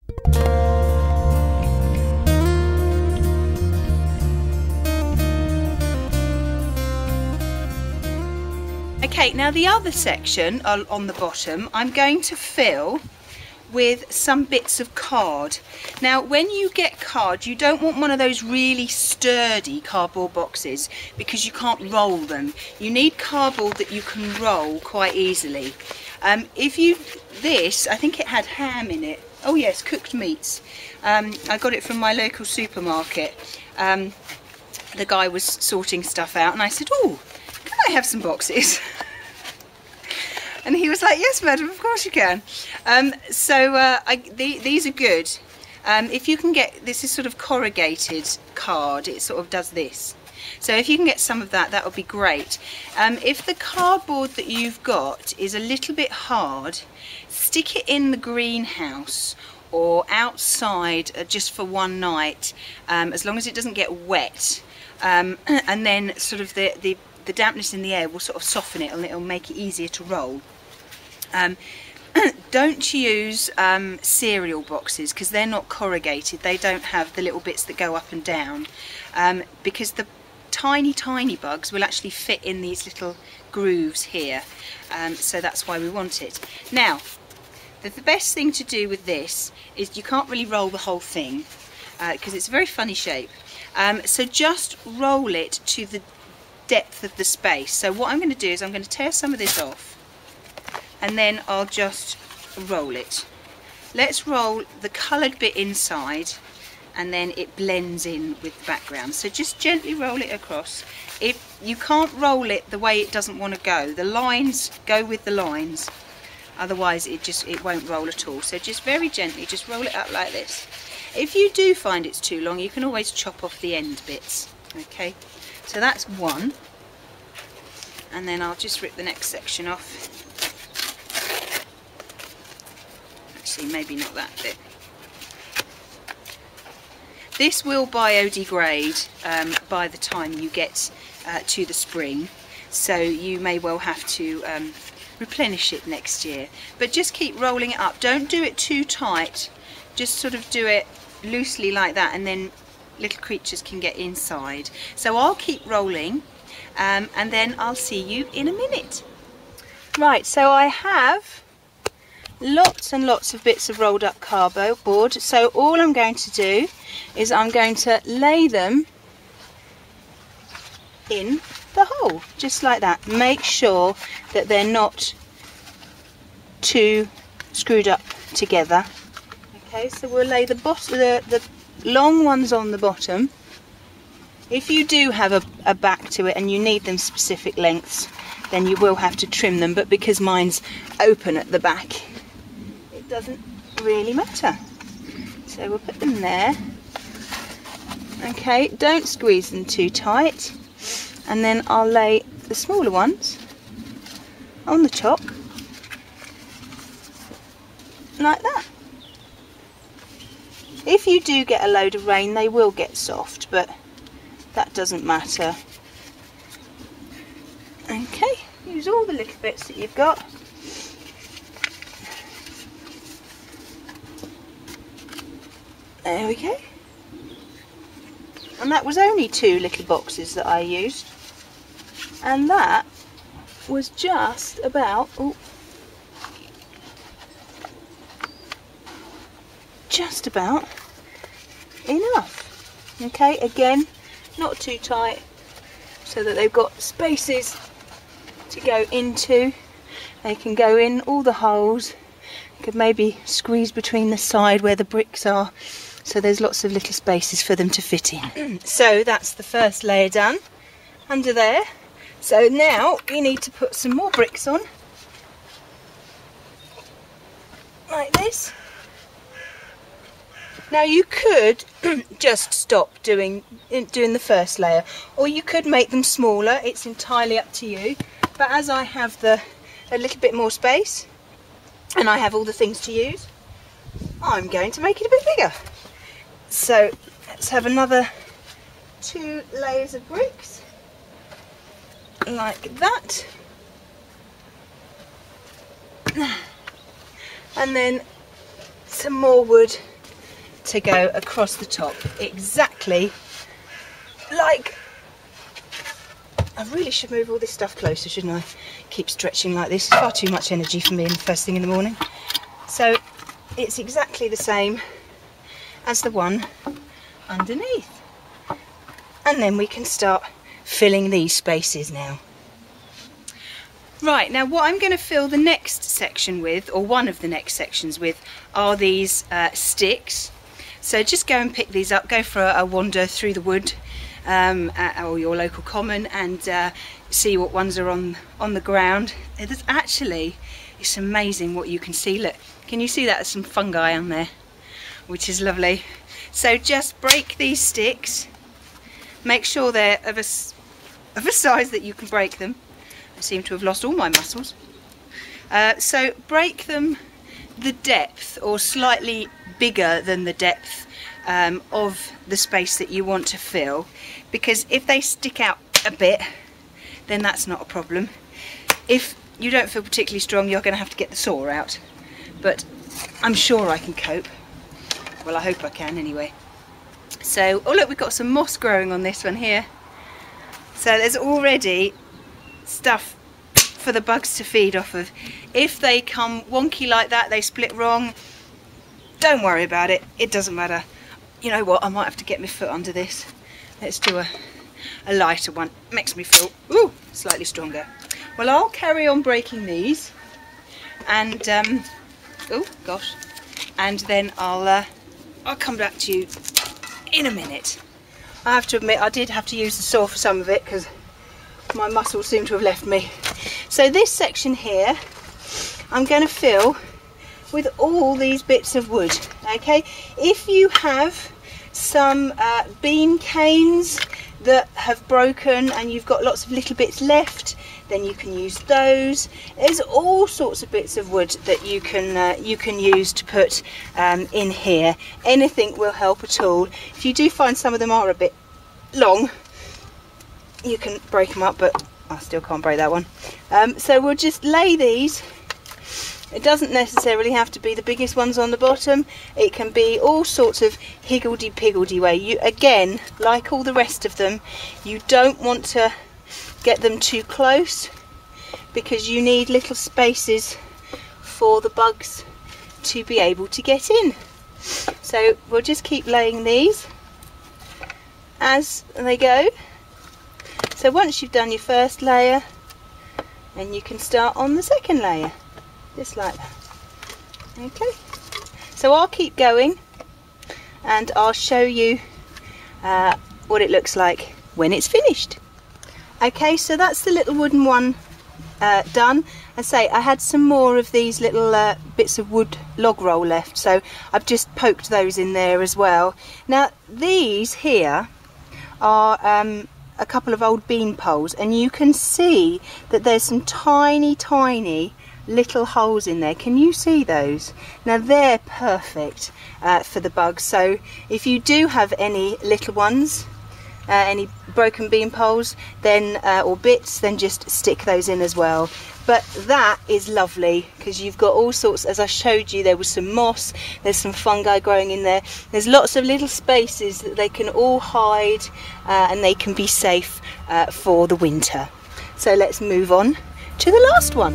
Okay, now the other section on the bottom I'm going to fill with some bits of card. Now when you get card, you don't want one of those really sturdy cardboard boxes because you can't roll them. You need cardboard that you can roll quite easily. I think it had ham in it. Oh yes, cooked meats. I got it from my local supermarket. The guy was sorting stuff out and I said, oh, can I have some boxes? And he was like, yes madam, of course you can. These are good. If you can get, this is sort of corrugated card, it sort of does this. So if you can get some of that, that would be great. If the cardboard that you've got is a little bit hard, stick it in the greenhouse or outside just for one night, as long as it doesn't get wet. And then sort of the dampness in the air will sort of soften it and it'll make it easier to roll. Don't use cereal boxes because they're not corrugated. They don't have the little bits that go up and down, because the tiny bugs will actually fit in these little grooves here, so that's why we want it. Now the best thing to do with this is you can't really roll the whole thing because it's a very funny shape, so just roll it to the depth of the space. So what I'm going to do is I'm going to tear some of this off and then I'll just roll it. Let's roll the coloured bit inside and then it blends in with the background. So just gently roll it across. If you can't roll it the way it doesn't want to go, the lines go with the lines, otherwise it won't roll at all. So just very gently, just roll it up like this. If you do find it's too long, you can always chop off the end bits. Okay, so that's one, and then I'll just rip the next section off. Actually, maybe not that bit. This will biodegrade by the time you get to the spring, so you may well have to replenish it next year. But just keep rolling it up. Don't do it too tight, just sort of do it loosely like that, and then little creatures can get inside. So I'll keep rolling and then I'll see you in a minute. Right, so I have lots and lots of bits of rolled up cardboard, so all I'm going to do is I'm going to lay them in the hole, just like that. Make sure that they're not too screwed up together. Okay, so we'll lay the long ones on the bottom. If you do have a back to it and you need them specific lengths, then you will have to trim them, but because mine's open at the back, it doesn't really matter. So we'll put them there. Okay, don't squeeze them too tight, and then I'll lay the smaller ones on the top like that. If you do get a load of rain, they will get soft, but that doesn't matter. Okay, use all the little bits that you've got. There we go. And that was only 2 little boxes that I used. And that was just about, just about enough. Okay, again, not too tight, so that they've got spaces to go into. They can go in all the holes. You could maybe squeeze between the side where the bricks are, so there's lots of little spaces for them to fit in. So that's the first layer done under there. So now we need to put some more bricks on, like this. Now you could just stop doing the first layer, or you could make them smaller. It's entirely up to you. But as I have a little bit more space and I have all the things to use, I'm going to make it a bit bigger. So let's have another 2 layers of bricks like that, and then some more wood to go across the top, exactly like, I really should move all this stuff closer, shouldn't I? Keep stretching like this, it's far too much energy for me in the first thing in the morning. So it's exactly the same as the one underneath. And then we can start filling these spaces now. Right, now what I'm going to fill the next section with, or one of the next sections with, are these sticks. So just go and pick these up, go for a wander through the wood or your local common, and see what ones are on the ground. There's actually, it's amazing what you can see. Look, can you see that? There's some fungi on there, which is lovely. So just break these sticks, make sure they're of a size that you can break them. I seem to have lost all my muscles. So break them the depth, or slightly bigger than the depth of the space that you want to fill, because if they stick out a bit, then that's not a problem. If you don't feel particularly strong, you're going to have to get the saw out, but I'm sure I can cope. Well, I hope I can anyway. So, oh look, we've got some moss growing on this one here. So there's already stuff for the bugs to feed off of. If they come wonky like that, they split wrong, don't worry about it, it doesn't matter. You know what, I might have to get my foot under this. Let's do a lighter one, makes me feel slightly stronger. Well, I'll carry on breaking these, and oh gosh, and then I'll come back to you in a minute. I have to admit, I did have to use the saw for some of it because my muscles seem to have left me. So this section here, I'm going to fill with all these bits of wood. Okay, if you have some bean canes that have broken and you've got lots of little bits left, then you can use those. There's all sorts of bits of wood that you can use to put in here. Anything will help at all. If you do find some of them are a bit long, you can break them up, but I still can't break that one. So we'll just lay these. It doesn't necessarily have to be the biggest ones on the bottom. It can be all sorts of higgledy-piggledy way. You, again, like all the rest of them, you don't want to get them too close because you need little spaces for the bugs to be able to get in. So we'll just keep laying these as they go. So once you've done your first layer, then you can start on the second layer, just like that. Okay, so I'll keep going and I'll show you what it looks like when it's finished. Okay, so that's the little wooden one done. I say I had some more of these little bits of wood log roll left, so I've just poked those in there as well. Now these here are a couple of old bean poles, and you can see that there's some tiny little holes in there. Can you see those? Now they're perfect for the bugs, so if you do have any little ones, any broken bean poles, then or bits, then just stick those in as well. But that is lovely because you've got all sorts, as I showed you, there was some moss, there's some fungi growing in there, there's lots of little spaces that they can all hide and they can be safe for the winter. So let's move on to the last one.